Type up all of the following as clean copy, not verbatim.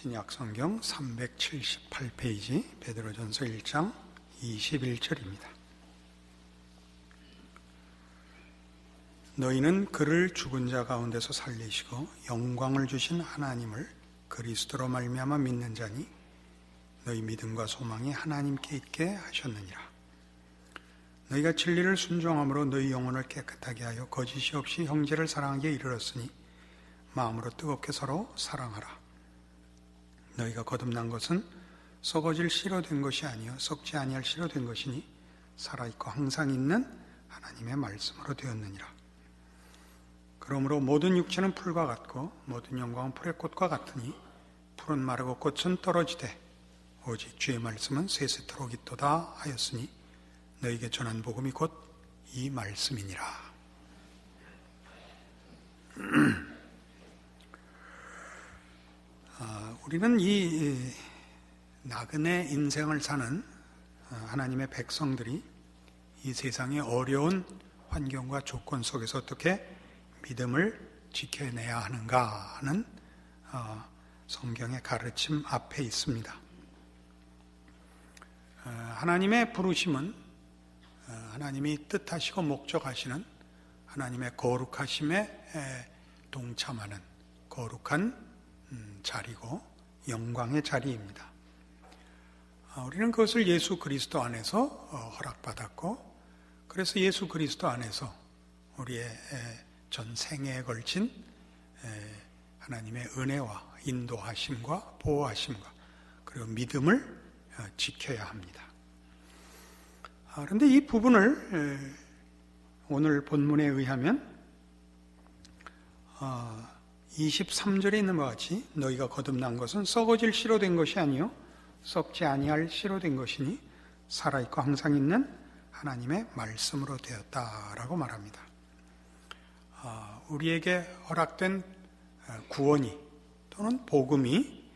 신약성경 378페이지 베드로전서 1장 21절입니다. 너희는 그를 죽은 자 가운데서 살리시고 영광을 주신 하나님을 그리스도로 말미암아 믿는 자니 너희 믿음과 소망이 하나님께 있게 하셨느니라. 너희가 진리를 순종함으로 너희 영혼을 깨끗하게 하여 거짓이 없이 형제를 사랑하기에 이르렀으니 마음으로 뜨겁게 서로 사랑하라. 너희가 거듭난 것은 썩어질 씨로 된 것이 아니요 썩지 아니할 씨로 된 것이니 살아있고 항상 있는 하나님의 말씀으로 되었느니라. 그러므로 모든 육체는 풀과 같고 모든 영광은 풀의 꽃과 같으니 풀은 마르고 꽃은 떨어지되 오직 주의 말씀은 세세토록 있도다 하였으니 너희에게 전한 복음이 곧 이 말씀이니라. 우리는 이 나그네 인생을 사는 하나님의 백성들이 이 세상의 어려운 환경과 조건 속에서 어떻게 믿음을 지켜내야 하는가 하는 성경의 가르침 앞에 있습니다. 하나님의 부르심은 하나님이 뜻하시고 목적하시는 하나님의 거룩하심에 동참하는 거룩한 자리고 영광의 자리입니다. 우리는 그것을 예수 그리스도 안에서 허락받았고, 그래서 예수 그리스도 안에서 우리의 전 생애에 걸친 하나님의 은혜와 인도하심과 보호하심과 그리고 믿음을 지켜야 합니다. 그런데 이 부분을 오늘 본문에 의하면 23절에 있는 것 같이 너희가 거듭난 것은 썩어질 씨로 된 것이 아니요 썩지 아니할 씨로 된 것이니 살아있고 항상 있는 하나님의 말씀으로 되었다라고 말합니다. 우리에게 허락된 구원이 또는 복음이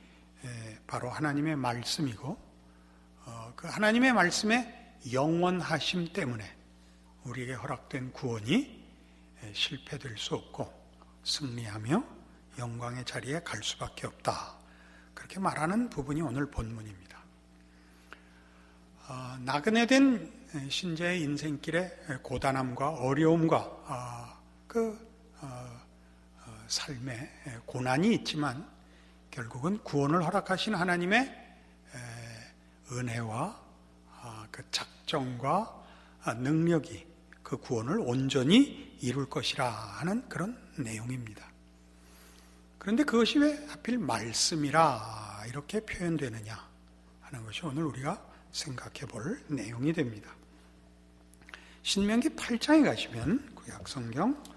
바로 하나님의 말씀이고, 그 하나님의 말씀의 영원하심 때문에 우리에게 허락된 구원이 실패될 수 없고 승리하며 영광의 자리에 갈 수밖에 없다, 그렇게 말하는 부분이 오늘 본문입니다. 나그네된 신자의 인생길의 고단함과 어려움과 삶의 고난이 있지만 결국은 구원을 허락하신 하나님의 은혜와 그 작정과 능력이 그 구원을 온전히 이룰 것이라 하는 그런 내용입니다. 그런데 그것이 왜 하필 말씀이라 이렇게 표현되느냐 하는 것이 오늘 우리가 생각해 볼 내용이 됩니다. 신명기 8장에 가시면 구약성경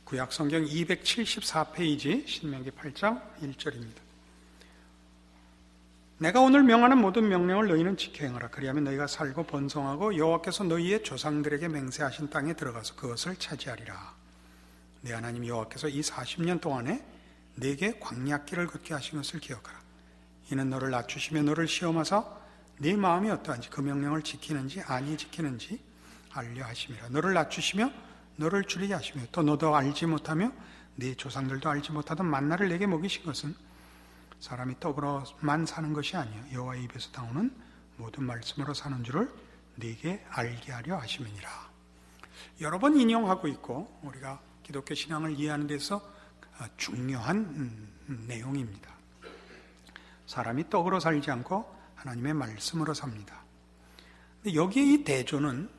구약성경 274페이지 신명기 8장 1절입니다. 내가 오늘 명하는 모든 명령을 너희는 지켜 행하라. 그리하면 너희가 살고 번성하고 여호와께서 너희의 조상들에게 맹세하신 땅에 들어가서 그것을 차지하리라. 내 하나님 여호와께서 이 40년 동안에 네게 광야길을 걷게 하신 것을 기억하라. 이는 너를 낮추시며 너를 시험하사 네 마음이 어떠한지 그 명령을 지키는지 아니 지키는지 알려 하심이라. 너를 낮추시며 너를 줄이게 하시며 또 너도 알지 못하며 네 조상들도 알지 못하던 만나를 내게 먹이신 것은 사람이 떡으로만 사는 것이 아니요 여호와의 입에서 나오는 모든 말씀으로 사는 줄을 네게 알게 하려 하심이니라. 여러 번 인용하고 있고 우리가 기독교 신앙을 이해하는 데서 중요한 내용입니다. 사람이 떡으로 살지 않고 하나님의 말씀으로 삽니다. 근데 여기에 이 대조는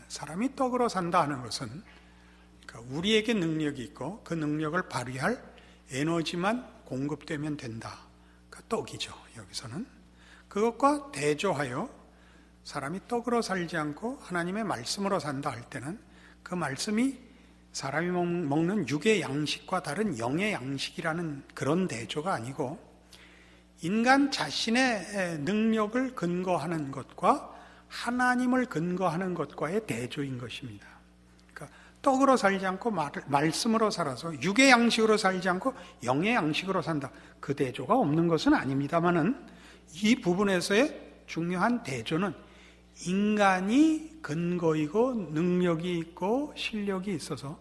사람이 떡으로 산다 하는 것은 그러니까 우리에게 능력이 있고 그 능력을 발휘할 에너지만 공급되면 된다. 그 떡이죠. 여기서는 그것과 대조하여 사람이 떡으로 살지 않고 하나님의 말씀으로 산다 할 때는 그 말씀이 사람이 먹는 육의 양식과 다른 영의 양식이라는 그런 대조가 아니고 인간 자신의 능력을 근거하는 것과 하나님을 근거하는 것과의 대조인 것입니다. 떡으로 살지 않고 말씀으로 살아서 육의 양식으로 살지 않고 영의 양식으로 산다. 그 대조가 없는 것은 아닙니다만은 이 부분에서의 중요한 대조는 인간이 근거이고 능력이 있고 실력이 있어서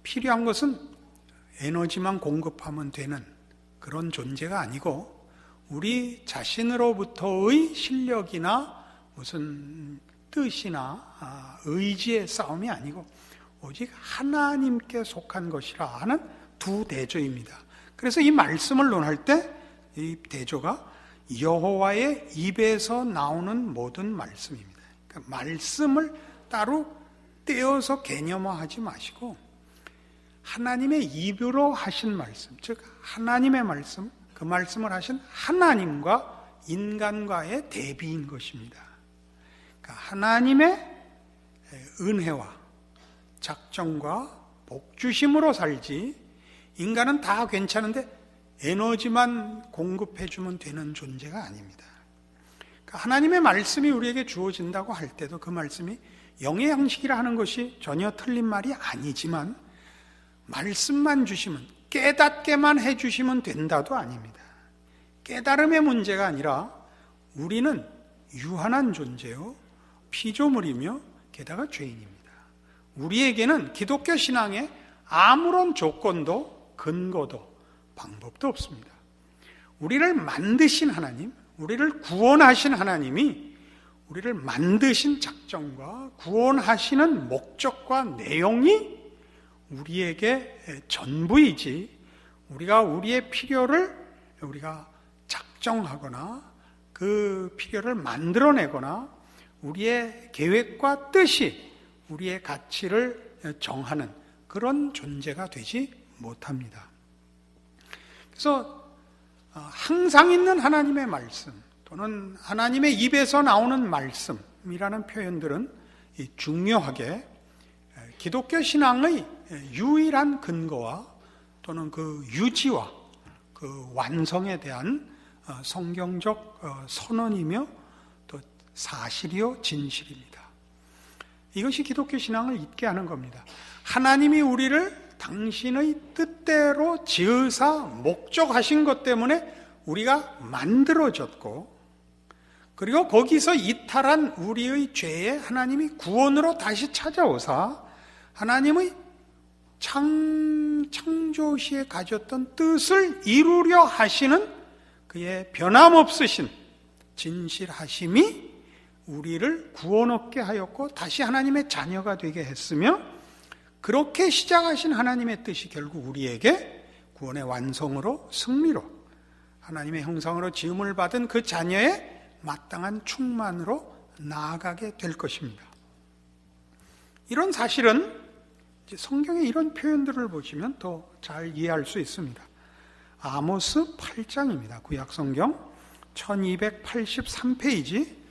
필요한 것은 에너지만 공급하면 되는 그런 존재가 아니고, 우리 자신으로부터의 실력이나 무슨 뜻이나 의지의 싸움이 아니고 오직 하나님께 속한 것이라 하는 두 대조입니다. 그래서 이 말씀을 논할 때 이 대조가 여호와의 입에서 나오는 모든 말씀입니다. 그러니까 말씀을 따로 떼어서 개념화하지 마시고 하나님의 입으로 하신 말씀, 즉 하나님의 말씀, 그 말씀을 하신 하나님과 인간과의 대비인 것입니다. 그러니까 하나님의 은혜와 작정과 복주심으로 살지, 인간은 다 괜찮은데 에너지만 공급해주면 되는 존재가 아닙니다. 그러니까 하나님의 말씀이 우리에게 주어진다고 할 때도 그 말씀이 영의 양식이라 하는 것이 전혀 틀린 말이 아니지만, 말씀만 주시면, 깨닫게만 해주시면 된다도 아닙니다. 깨달음의 문제가 아니라 우리는 유한한 존재요, 피조물이며 게다가 죄인입니다. 우리에게는 기독교 신앙에 아무런 조건도 근거도 방법도 없습니다. 우리를 만드신 하나님, 우리를 구원하신 하나님이 우리를 만드신 작정과 구원하시는 목적과 내용이 우리에게 전부이지, 우리가 우리의 필요를 우리가 작정하거나 그 필요를 만들어내거나 우리의 계획과 뜻이 우리의 가치를 정하는 그런 존재가 되지 못합니다. 그래서 항상 있는 하나님의 말씀 또는 하나님의 입에서 나오는 말씀이라는 표현들은 중요하게 기독교 신앙의 유일한 근거와 또는 그 유지와 그 완성에 대한 성경적 선언이며 또 사실이요 진실입니다. 이것이 기독교 신앙을 있게 하는 겁니다. 하나님이 우리를 당신의 뜻대로 지으사 목적하신 것 때문에 우리가 만들어졌고, 그리고 거기서 이탈한 우리의 죄에 하나님이 구원으로 다시 찾아오사 하나님의 창조시에 가졌던 뜻을 이루려 하시는 그의 변함없으신 진실하심이 우리를 구원 얻게 하였고 다시 하나님의 자녀가 되게 했으며, 그렇게 시작하신 하나님의 뜻이 결국 우리에게 구원의 완성으로 승리로 하나님의 형상으로 지음을 받은 그 자녀의 마땅한 충만으로 나아가게 될 것입니다. 이런 사실은 성경의 이런 표현들을 보시면 더 잘 이해할 수 있습니다. 아모스 8장입니다. 구약성경 1283페이지.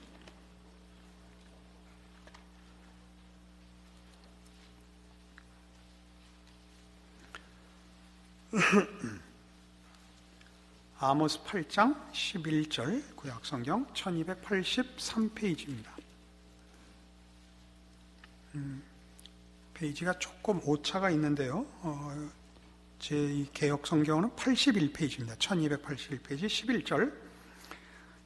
아모스 8장 11절, 구약성경 1283페이지입니다. 페이지가 조금 오차가 있는데요. 제 개역성경은 81페이지입니다. 1281페이지 11절.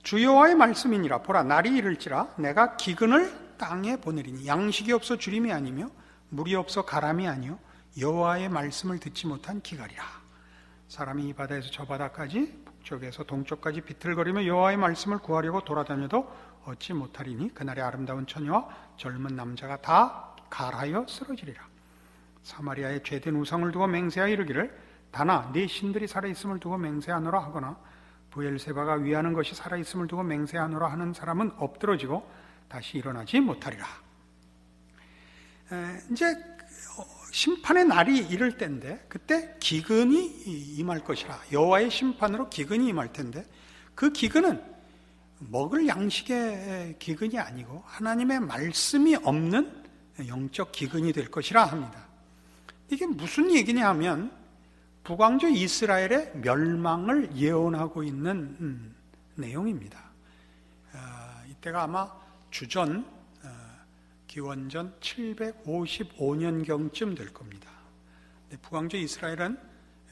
주 여호와의 말씀이니라. 보라, 날이 이를지라 내가 기근을 땅에 보내리니 양식이 없어 주림이 아니며 물이 없어 가람이 아니요 여호와의 말씀을 듣지 못한 기갈이라. 사람이 이 바다에서 저 바다까지 북쪽에서 동쪽까지 비틀거리며 여호와의 말씀을 구하려고 돌아다녀도 얻지 못하리니 그날의 아름다운 처녀와 젊은 남자가 다 갈하여 쓰러지리라. 사마리아의 죄된 우상을 두고 맹세하여 이르기를 다나 네 신들이 살아있음을 두고 맹세하노라 하거나 브엘세바가 위하는 것이 살아있음을 두고 맹세하노라 하는 사람은 엎드러지고 다시 일어나지 못하리라. 이제 심판의 날이 이를 때인데 그때 기근이 임할 것이라. 여호와의 심판으로 기근이 임할 텐데 그 기근은 먹을 양식의 기근이 아니고 하나님의 말씀이 없는 영적 기근이 될 것이라 합니다. 이게 무슨 얘기냐 하면 북왕조 이스라엘의 멸망을 예언하고 있는 내용입니다. 이때가 아마 주전 기원전 755년경쯤 될 겁니다. 북왕조 이스라엘은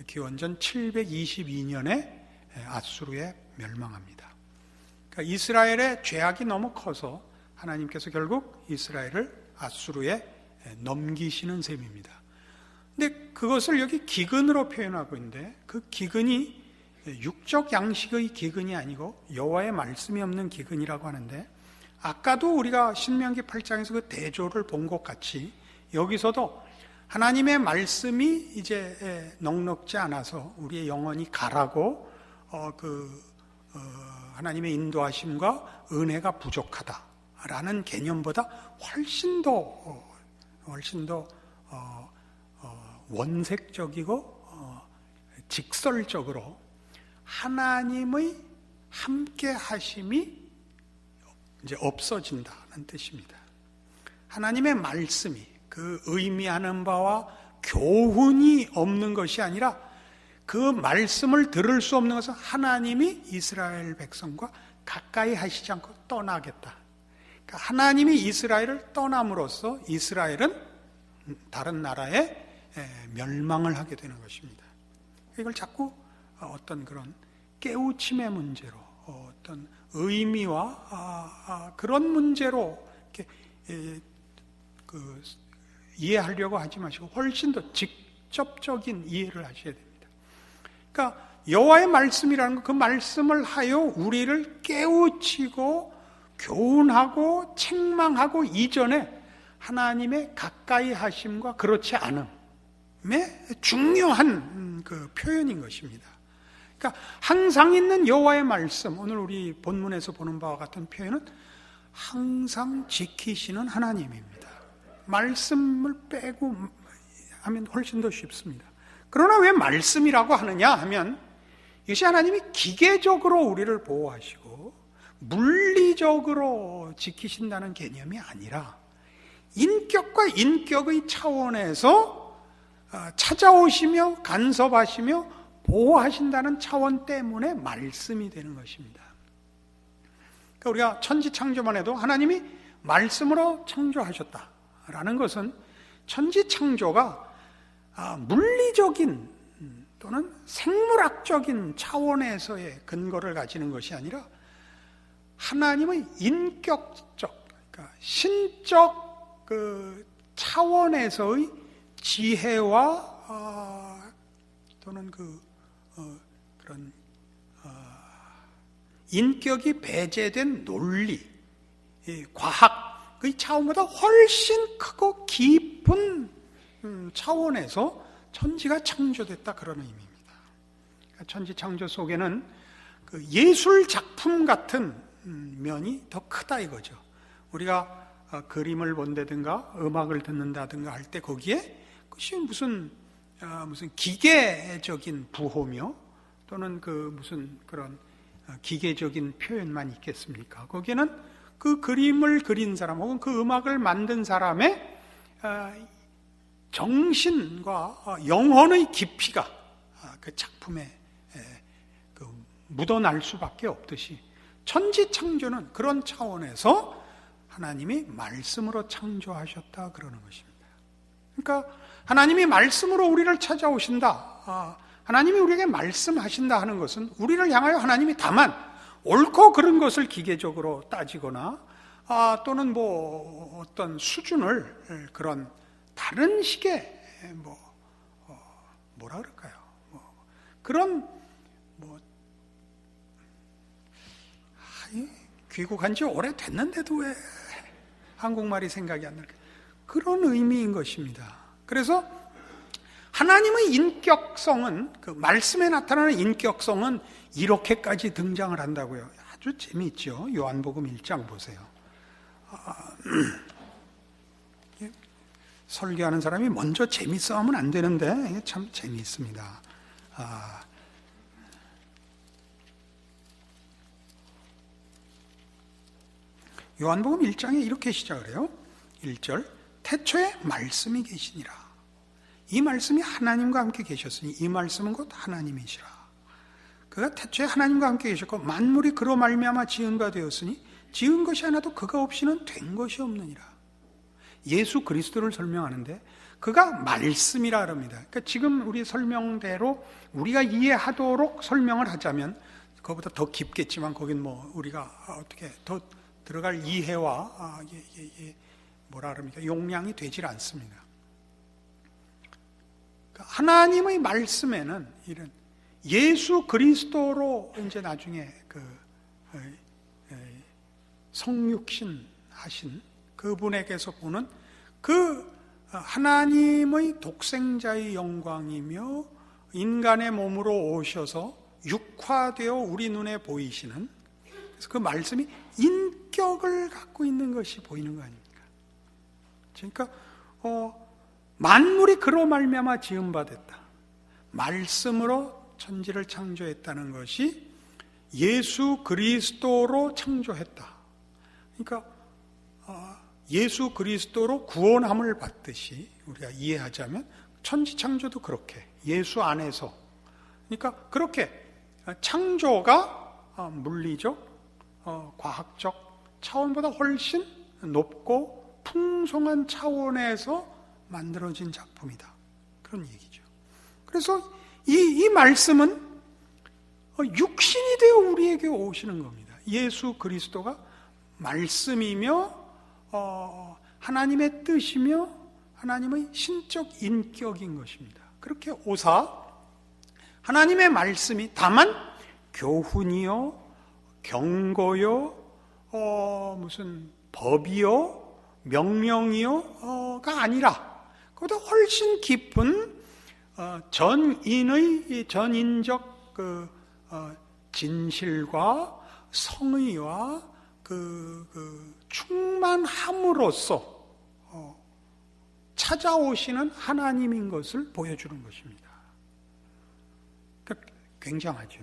기원전 722년에 아수르에 멸망합니다. 그러니까 이스라엘의 죄악이 너무 커서 하나님께서 결국 이스라엘을 아수르에 넘기시는 셈입니다. 근데 그것을 여기 기근으로 표현하고 있는데 그 기근이 육적 양식의 기근이 아니고 여호와의 말씀이 없는 기근이라고 하는데, 아까도 우리가 신명기 8장에서 그 대조를 본 것 같이 여기서도 하나님의 말씀이 이제 넉넉지 않아서 우리의 영혼이 가라고 하나님의 인도하심과 은혜가 부족하다라는 개념보다 훨씬 더 원색적이고 직설적으로 하나님의 함께 하심이 이제 없어진다는 뜻입니다. 하나님의 말씀이 그 의미하는 바와 교훈이 없는 것이 아니라 그 말씀을 들을 수 없는 것은 하나님이 이스라엘 백성과 가까이 하시지 않고 떠나겠다. 그러니까 하나님이 이스라엘을 떠남으로써 이스라엘은 다른 나라에 멸망을 하게 되는 것입니다. 이걸 자꾸 어떤 그런 깨우침의 문제로, 어떤 의미와 그런 문제로 이렇게 이해하려고 하지 마시고 훨씬 더 직접적인 이해를 하셔야 됩니다. 그러니까 여호와의 말씀이라는 것, 그 말씀을 하여 우리를 깨우치고 교훈하고 책망하고 이전에 하나님의 가까이 하심과 그렇지 않음의 중요한 그 표현인 것입니다. 그러니까 항상 있는 여호와의 말씀, 오늘 우리 본문에서 보는 바와 같은 표현은 항상 지키시는 하나님입니다. 말씀을 빼고 하면 훨씬 더 쉽습니다. 그러나 왜 말씀이라고 하느냐 하면, 이것이 하나님이 기계적으로 우리를 보호하시고 물리적으로 지키신다는 개념이 아니라 인격과 인격의 차원에서 찾아오시며 간섭하시며 보호하신다는 차원 때문에 말씀이 되는 것입니다. 그러니까 우리가 천지창조만 해도 하나님이 말씀으로 창조하셨다라는 것은 천지창조가 물리적인 또는 생물학적인 차원에서의 근거를 가지는 것이 아니라 하나님의 인격적, 그러니까 신적 그 차원에서의 지혜와 또는 그런 인격이 배제된 논리, 과학의 차원보다 훨씬 크고 깊은 차원에서 천지가 창조됐다, 그런 의미입니다. 그러니까 천지 창조 속에는 그 예술 작품 같은 면이 더 크다 이거죠. 우리가 그림을 본다든가 음악을 듣는다든가 할 때 거기에 그것이 무슨 기계적인 부호며 또는 무슨 그런 기계적인 표현만 있겠습니까? 거기에는 그 그림을 그린 사람 혹은 그 음악을 만든 사람의 정신과 영혼의 깊이가 그 작품에 묻어날 수밖에 없듯이 천지 창조는 그런 차원에서 하나님이 말씀으로 창조하셨다, 그러는 것입니다. 그러니까 하나님이 말씀으로 우리를 찾아오신다, 하나님이 우리에게 말씀하신다 하는 것은 우리를 향하여 하나님이 다만 옳고 그른 것을 기계적으로 따지거나 또는 어떤 수준을 그런 다른 식의 뭐라 그럴까요? 그런 귀국한 지 오래됐는데도 왜 한국말이 생각이 안 날까요? 그런 의미인 것입니다. 그래서 하나님의 인격성은, 그 말씀에 나타나는 인격성은 이렇게까지 등장을 한다고요. 아주 재미있죠. 요한복음 1장 보세요. 설교하는 사람이 먼저 재밌어 하면 안 되는데 이게 참 재미있습니다. 요한복음 1장에 이렇게 시작을 해요. 1절, 태초에 말씀이 계시니라. 이 말씀이 하나님과 함께 계셨으니 이 말씀은 곧 하나님이시라. 그가 태초에 하나님과 함께 계셨고 만물이 그로 말미암아 지은 바 되었으니 지은 것이 하나도 그가 없이는 된 것이 없느니라. 예수 그리스도를 설명하는데 그가 말씀이라 합니다. 그러니까 지금 우리 설명대로 우리가 이해하도록 설명을 하자면 그거보다 더 깊겠지만 거긴 우리가 어떻게 더 들어갈 이해와 뭐라 그럽니까? 용량이 되질 않습니다. 하나님의 말씀에는 이런 예수 그리스도로 이제 나중에 성육신 하신 그분에게서 보는 그 하나님의 독생자의 영광이며 인간의 몸으로 오셔서 육화되어 우리 눈에 보이시는, 그래서 그 말씀이 인격을 갖고 있는 것이 보이는 거 아닙니까? 그러니까 만물이 그로 말미암아 지음받았다. 말씀으로 천지를 창조했다는 것이 예수 그리스도로 창조했다. 그러니까 예수 그리스도로 구원함을 받듯이 우리가 이해하자면 천지 창조도 그렇게 예수 안에서, 그러니까 그렇게 창조가 물리적, 과학적 차원보다 훨씬 높고 풍성한 차원에서 만들어진 작품이다. 그런 얘기죠. 그래서 이 말씀은 육신이 되어 우리에게 오시는 겁니다. 예수 그리스도가 말씀이며 하나님의 뜻이며 하나님의 신적 인격인 것입니다. 그렇게 오사 하나님의 말씀이 다만 교훈이요, 경고요, 무슨 법이요, 명령이요가 아니라 그보다 훨씬 깊은 전인적 진실과 성의와 충만함으로써 찾아오시는 하나님인 것을 보여주는 것입니다. 그러니까 굉장하죠.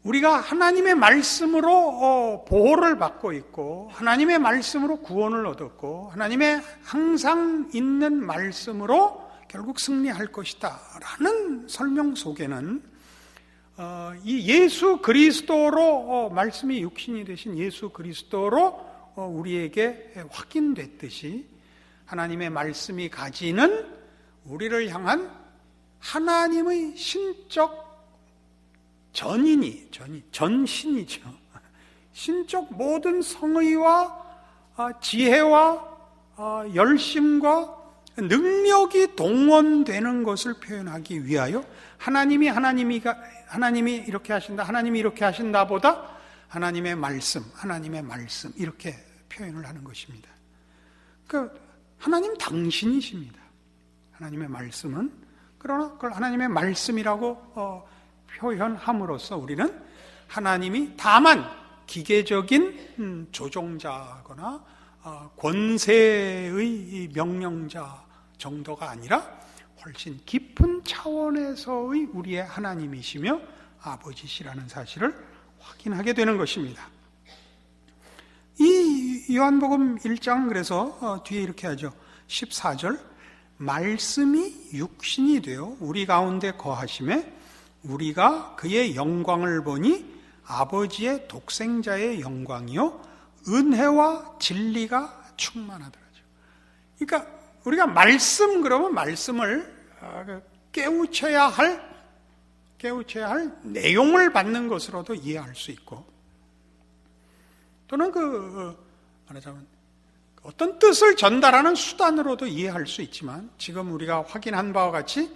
우리가 하나님의 말씀으로 보호를 받고 있고 하나님의 말씀으로 구원을 얻었고 하나님의 항상 있는 말씀으로 결국 승리할 것이다 라는 설명 속에는 이 예수 그리스도로 말씀이 육신이 되신 예수 그리스도로 우리에게 확인됐듯이 하나님의 말씀이 가지는 우리를 향한 하나님의 신적 전신이죠. 신적 모든 성의와 지혜와 열심과 능력이 동원되는 것을 표현하기 위하여 하나님이 이렇게 하신다, 하나님이 이렇게 하신다보다 하나님의 말씀 이렇게 표현을 하는 것입니다. 그러니까 하나님 당신이십니다. 하나님의 말씀은, 그러나 그걸 하나님의 말씀이라고 표현함으로써 우리는 하나님이 다만 기계적인 조종자거나 권세의 명령자 정도가 아니라 훨씬 깊은 차원에서의 우리의 하나님이시며 아버지시라는 사실을 확인하게 되는 것입니다. 이 요한복음 1장 그래서 뒤에 이렇게 하죠. 14절 말씀이 육신이 되어 우리 가운데 거하심에 우리가 그의 영광을 보니 아버지의 독생자의 영광이요 은혜와 진리가 충만하더라죠. 그러니까 우리가 말씀 그러면 말씀을 깨우쳐야 할 내용을 받는 것으로도 이해할 수 있고, 또는 말하자면 어떤 뜻을 전달하는 수단으로도 이해할 수 있지만, 지금 우리가 확인한 바와 같이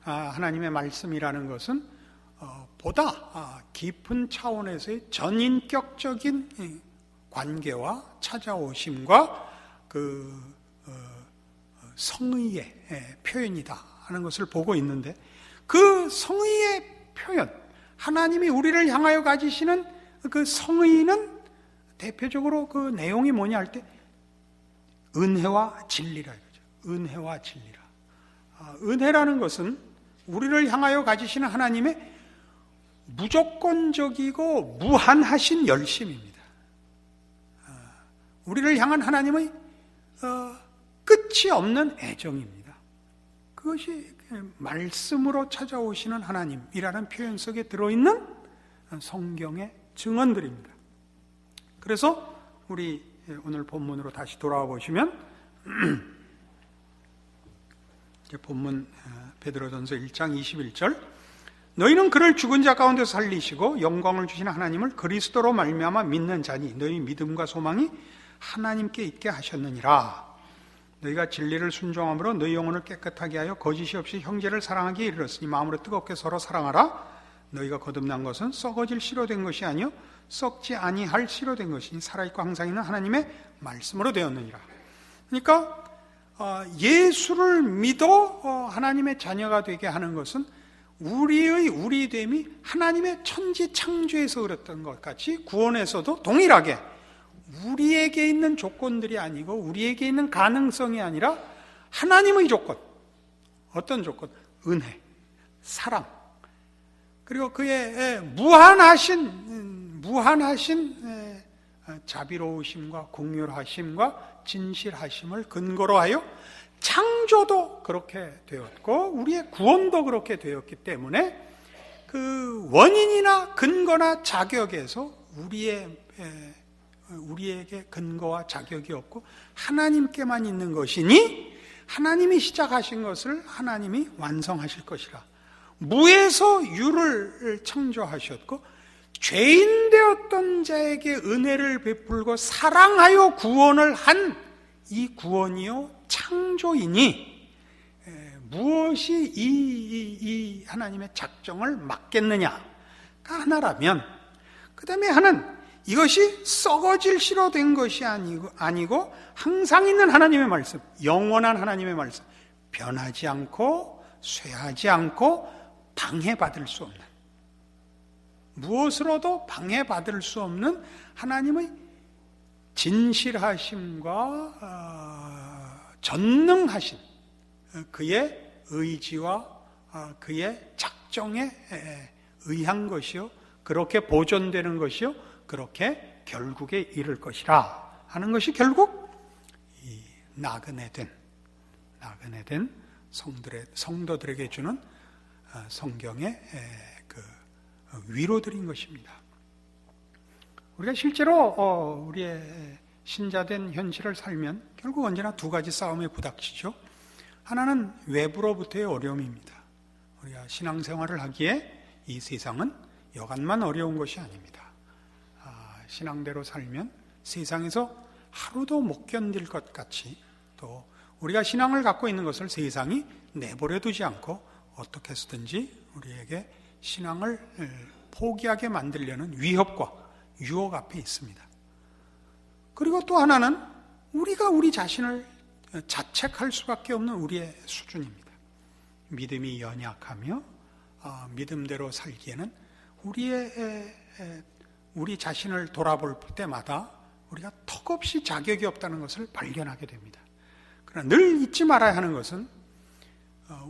하나님의 말씀이라는 것은 보다 깊은 차원에서의 전인격적인 관계와 찾아오심과 성의의 표현이다 하는 것을 보고 있는데, 그 성의의 표현, 하나님이 우리를 향하여 가지시는 그 성의는 대표적으로 그 내용이 뭐냐 할 때 은혜와 진리라 이거죠. 은혜와 진리라. 은혜라는 것은 우리를 향하여 가지시는 하나님의 무조건적이고 무한하신 열심입니다. 우리를 향한 하나님의 끝이 없는 애정입니다. 그것이 말씀으로 찾아오시는 하나님이라는 표현 속에 들어있는 성경의 증언들입니다. 그래서 우리 오늘 본문으로 다시 돌아와 보시면 본문 베드로전서 1장 21절 너희는 그를 죽은 자 가운데서 살리시고 영광을 주시는 하나님을 그리스도로 말미암아 믿는 자니 너희 믿음과 소망이 하나님께 있게 하셨느니라. 너희가 진리를 순종함으로 너희 영혼을 깨끗하게 하여 거짓이 없이 형제를 사랑하기에 이르렀으니 마음으로 뜨겁게 서로 사랑하라. 너희가 거듭난 것은 썩어질 씨로 된 것이 아니요 썩지 아니할 씨로 된 것이니 살아있고 항상 있는 하나님의 말씀으로 되었느니라. 그러니까 예수를 믿어 하나님의 자녀가 되게 하는 것은 우리 됨이 하나님의 천지 창조에서 그랬던 것 같이 구원에서도 동일하게 우리에게 있는 조건들이 아니고 우리에게 있는 가능성이 아니라 하나님의 조건, 어떤 조건? 은혜, 사랑, 그리고 그의 무한하신 자비로우심과 공률하심과 진실하심을 근거로 하여 창조도 그렇게 되었고 우리의 구원도 그렇게 되었기 때문에 그 원인이나 근거나 자격에서 우리에게 근거와 자격이 없고 하나님께만 있는 것이니 하나님이 시작하신 것을 하나님이 완성하실 것이라. 무에서 유를 창조하셨고 죄인 되었던 자에게 은혜를 베풀고 사랑하여 구원을 한 이 구원이요 창조이니 무엇이 이 하나님의 작정을 막겠느냐가 하나라면, 그 다음에 하나는 이것이 썩어질 씨로 된 것이 아니고 항상 있는 하나님의 말씀, 영원한 하나님의 말씀, 변하지 않고 쇠하지 않고 방해받을 수 없는, 무엇으로도 방해받을 수 없는 하나님의 진실하심과 전능하신 그의 의지와 그의 작정에 의한 것이요, 그렇게 보존되는 것이요, 그렇게 결국에 이를 것이라 하는 것이 결국 이 나그네 된 성도들에게 주는 성경의 그 위로들인 것입니다. 우리가 실제로 우리의 신자된 현실을 살면 결국 언제나 두 가지 싸움에 부닥치죠. 하나는 외부로부터의 어려움입니다. 우리가 신앙생활을 하기에 이 세상은 여간만 어려운 것이 아닙니다. 신앙대로 살면 세상에서 하루도 못 견딜 것 같이, 또 우리가 신앙을 갖고 있는 것을 세상이 내버려 두지 않고 어떻게 해서든지 우리에게 신앙을 포기하게 만들려는 위협과 유혹 앞에 있습니다. 그리고 또 하나는 우리가 우리 자신을 자책할 수밖에 없는 우리의 수준입니다. 믿음이 연약하며 믿음대로 살기에는 우리 자신을 돌아볼 때마다 우리가 턱없이 자격이 없다는 것을 발견하게 됩니다. 그러나 늘 잊지 말아야 하는 것은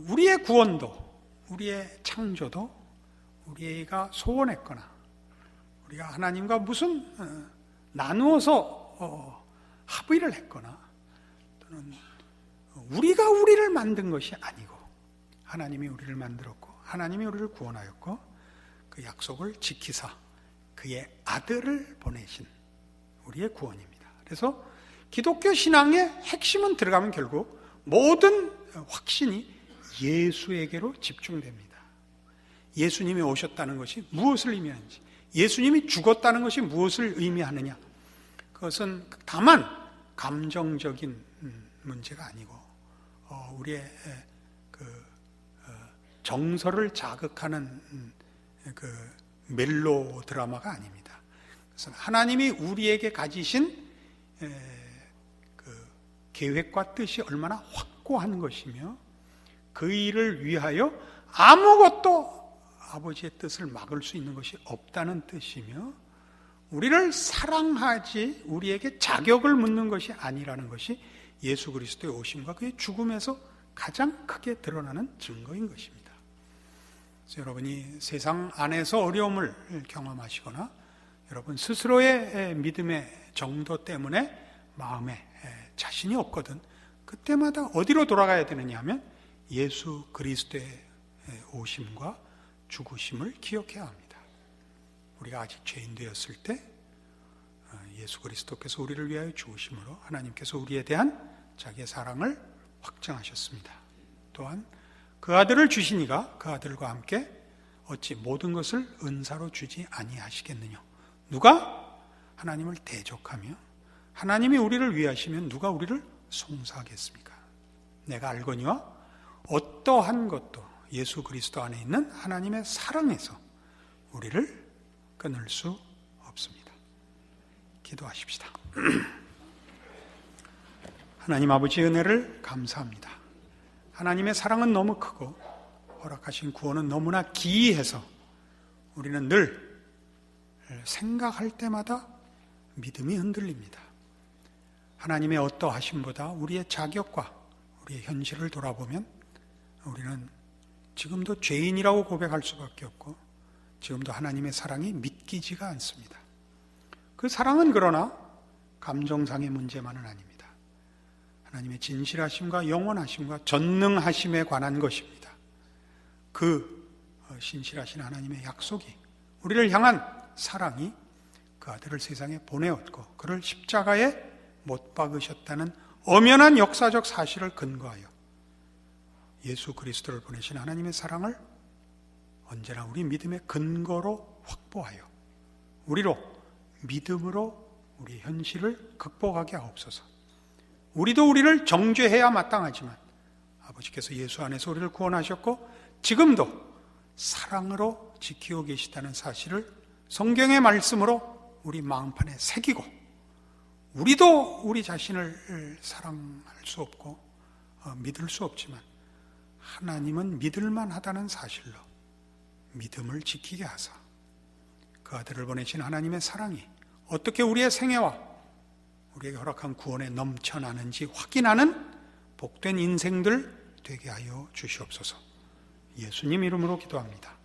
우리의 구원도, 우리의 창조도 우리가 소원했거나 우리가 하나님과 무슨 나누어서 합의를 했거나 또는 우리가 우리를 만든 것이 아니고 하나님이 우리를 만들었고 하나님이 우리를 구원하였고 그 약속을 지키사 그의 아들을 보내신 우리의 구원입니다. 그래서 기독교 신앙의 핵심은 들어가면 결국 모든 확신이 예수에게로 집중됩니다. 예수님이 오셨다는 것이 무엇을 의미하는지, 예수님이 죽었다는 것이 무엇을 의미하느냐, 그것은 다만 감정적인 문제가 아니고 우리의 정서를 자극하는 그 멜로 드라마가 아닙니다. 그래서 하나님이 우리에게 가지신 그 계획과 뜻이 얼마나 확고한 것이며 그 일을 위하여 아무것도 아버지의 뜻을 막을 수 있는 것이 없다는 뜻이며 우리를 사랑하지 우리에게 자격을 묻는 것이 아니라는 것이 예수 그리스도의 오심과 그의 죽음에서 가장 크게 드러나는 증거인 것입니다. 그래서 여러분이 세상 안에서 어려움을 경험하시거나 여러분 스스로의 믿음의 정도 때문에 마음에 자신이 없거든 그때마다 어디로 돌아가야 되느냐 하면 예수 그리스도의 오심과 죽으심을 기억해야 합니다. 우리가 아직 죄인 되었을 때 예수 그리스도께서 우리를 위하여 죽으심으로 하나님께서 우리에 대한 자기의 사랑을 확증하셨습니다. 또한 그 아들을 주시니가 그 아들과 함께 어찌 모든 것을 은사로 주지 아니하시겠느냐. 누가 하나님을 대적하며 하나님이 우리를 위하시면 누가 우리를 송사하겠습니까? 내가 알거니와 어떠한 것도 예수 그리스도 안에 있는 하나님의 사랑에서 우리를 끊을 수 없습니다. 기도하십시다. 하나님 아버지 은혜를 감사합니다. 하나님의 사랑은 너무 크고 허락하신 구원은 너무나 기이해서 우리는 늘 생각할 때마다 믿음이 흔들립니다. 하나님의 어떠하심보다 우리의 자격과 우리의 현실을 돌아보면 우리는 지금도 죄인이라고 고백할 수밖에 없고 지금도 하나님의 사랑이 믿기지가 않습니다. 그 사랑은 그러나 감정상의 문제만은 아닙니다. 하나님의 진실하심과 영원하심과 전능하심에 관한 것입니다. 그 신실하신 하나님의 약속이 우리를 향한 사랑이 그 아들을 세상에 보내었고 그를 십자가에 못 박으셨다는 엄연한 역사적 사실을 근거하여 예수 그리스도를 보내신 하나님의 사랑을 언제나 우리 믿음의 근거로 확보하여 우리로 믿음으로 우리 현실을 극복하게 하옵소서. 우리도 우리를 정죄해야 마땅하지만 아버지께서 예수 안에서 우리를 구원하셨고 지금도 사랑으로 지키고 계시다는 사실을 성경의 말씀으로 우리 마음판에 새기고 우리도 우리 자신을 사랑할 수 없고 믿을 수 없지만 하나님은 믿을만 하다는 사실로 믿음을 지키게 하사 그 아들을 보내신 하나님의 사랑이 어떻게 우리의 생애와 우리에게 허락한 구원에 넘쳐나는지 확인하는 복된 인생들 되게 하여 주시옵소서. 예수님 이름으로 기도합니다.